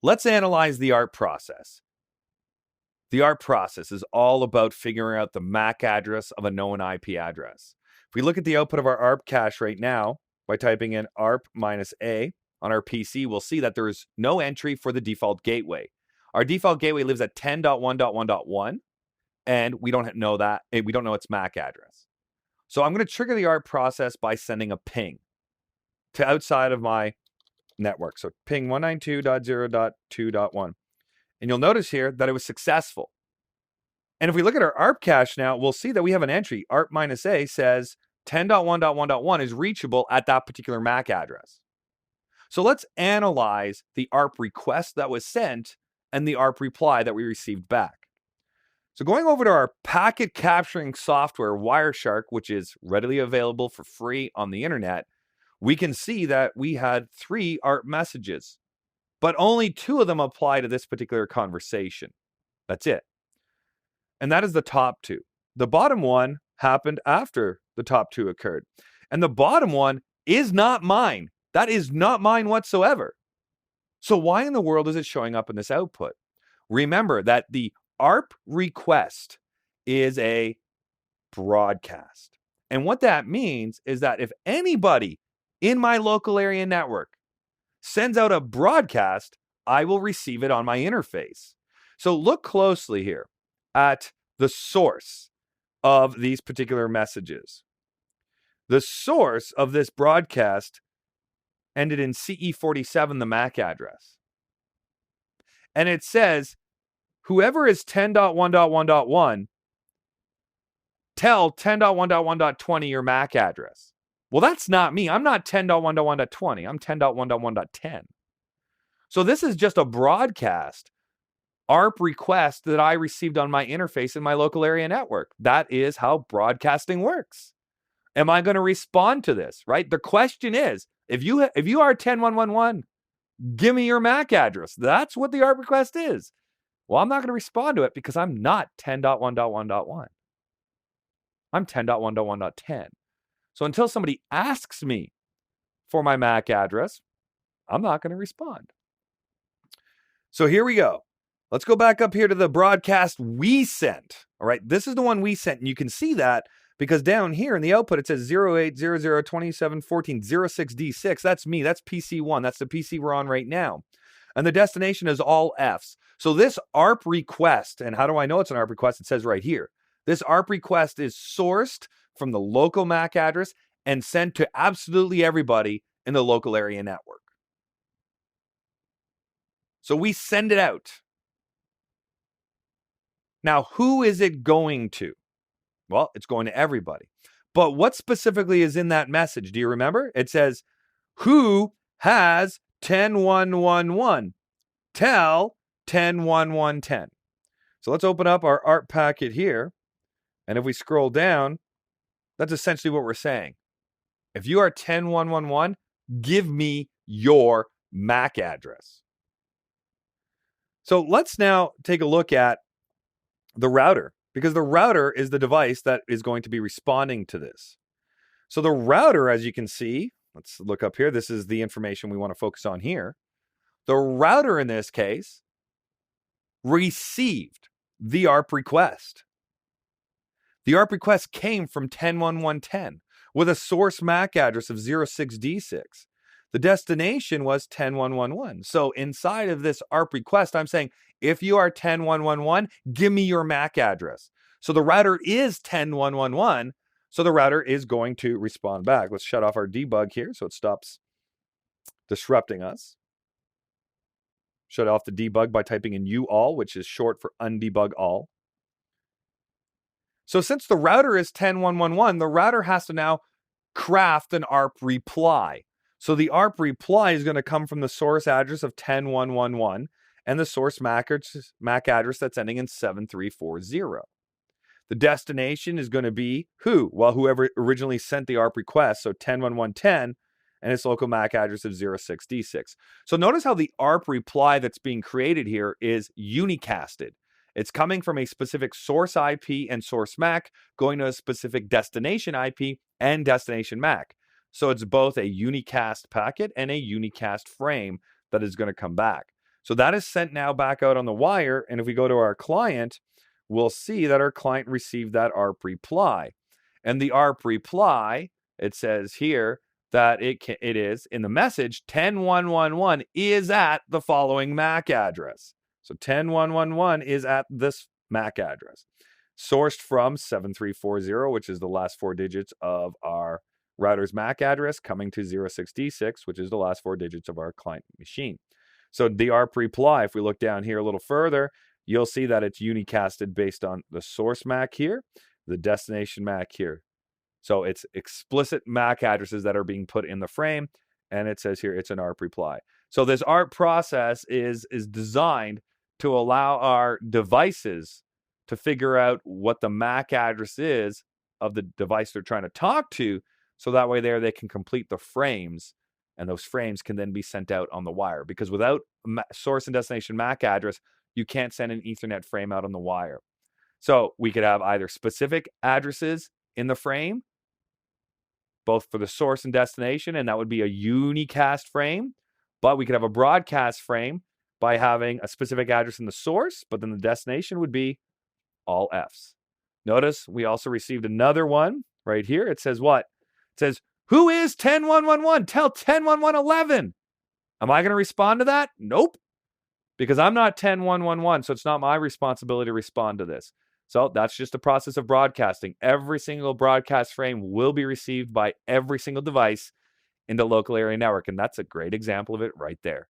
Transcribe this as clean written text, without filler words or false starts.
Let's analyze the ARP process. The ARP process is all about figuring out the MAC address of a known IP address. If we look at the output of our ARP cache right now, by typing in ARP -A on our PC, we'll see that there is no entry for the default gateway. Our default gateway lives at 10.1.1.1, and we don't know that. We don't know its MAC address. So I'm going to trigger the ARP process by sending a ping to outside of my network. So ping 192.0.2.1. And you'll notice here that it was successful. And if we look at our ARP cache now, we'll see that we have an entry. ARP -A says 10.1.1.1 is reachable at that particular MAC address. So let's analyze the ARP request that was sent and the ARP reply that we received back. So going over to our packet capturing software, Wireshark, which is readily available for free on the internet, we can see that we had 3 ARP messages, but only 2 of them apply to this particular conversation. That's it. And that is the top 2. The bottom one happened after the top 2 occurred. And the bottom one is not mine. That is not mine whatsoever. So why in the world is it showing up in this output? Remember that the ARP request is a broadcast. And what that means is that if anybody in my local area network sends out a broadcast, I will receive it on my interface. So look closely here at the source of these particular messages. The source of this broadcast ended in CE47, the MAC address. And it says, whoever is 10.1.1.1, tell 10.1.1.20 your MAC address. Well, that's not me. I'm not 10.1.1.20. I'm 10.1.1.10. So this is just a broadcast ARP request that I received on my interface in my local area network. That is how broadcasting works. Am I going to respond to this, right? The question is, if you are 10.1.1.1, give me your MAC address. That's what the ARP request is. Well, I'm not going to respond to it because I'm not 10.1.1.1. I'm 10.1.1.10. So until somebody asks me for my MAC address, I'm not going to respond. So here we go. Let's go back up here to the broadcast we sent. All right, this is the one we sent. And you can see that because down here in the output, it says 0800271406D6. That's me. That's PC1. That's the PC we're on right now. And the destination is all Fs. So this ARP request, and how do I know it's an ARP request? It says right here. This ARP request is sourced from the local MAC address and sent to absolutely everybody in the local area network. So we send it out. Now, who is it going to? Well, it's going to everybody. But what specifically is in that message? Do you remember? It says, who has 10.1.1.1? Tell 10.1.1.10. So let's open up our ARP packet here. And if we scroll down, that's essentially what we're saying. If you are 10.1.1.1, give me your MAC address. So let's now take a look at the router, because the router is the device that is going to be responding to this. So the router, as you can see, let's look up here. This is the information we want to focus on here. The router in this case received the ARP request. The ARP request came from 10.1.1.10 with a source MAC address of 06D6. The destination was 10.1.1.1. So inside of this ARP request, I'm saying, if you are 10.1.1.1, give me your MAC address. So the router is 10.1.1.1. So the router is going to respond back. Let's shut off our debug here so it stops disrupting us. Shut off the debug by typing in UAll, which is short for undebug all. So since the router is 10.1.1.1, the router has to now craft an ARP reply. So the ARP reply is going to come from the source address of 10.1.1.1 and the source MAC address that's ending in 7340. The destination is going to be who? Well, whoever originally sent the ARP request, so 10.1.1.10, and its local MAC address of 06D6. So notice how the ARP reply that's being created here is unicasted. It's coming from a specific source IP and source MAC, going to a specific destination IP and destination MAC. So it's both a unicast packet and a unicast frame that is going to come back. So that is sent now back out on the wire. And if we go to our client, we'll see that our client received that ARP reply. And the ARP reply, it says here that it is in the message 10111 is at the following MAC address. So 10111 is at this MAC address. Sourced from 7340, which is the last 4 digits of our router's MAC address, coming to 06D6, which is the last 4 digits of our client machine. So the ARP reply, if we look down here a little further, you'll see that it's unicasted based on the source MAC here, the destination MAC here. So it's explicit MAC addresses that are being put in the frame, and it says here it's an ARP reply. So this ARP process is designed to allow our devices to figure out what the MAC address is of the device they're trying to talk to, so that way they can complete the frames, and those frames can then be sent out on the wire. Because without source and destination MAC address, you can't send an Ethernet frame out on the wire. So we could have either specific addresses in the frame, both for the source and destination, and that would be a unicast frame. But we could have a broadcast frame by having a specific address in the source, but then the destination would be all Fs. Notice we also received another one right here. It says what? It says, who is 10111? Tell 10111. Am I going to respond to that? Nope. Because I'm not 10111, so it's not my responsibility to respond to this. So that's just a process of broadcasting. Every single broadcast frame will be received by every single device in the local area network. And that's a great example of it right there.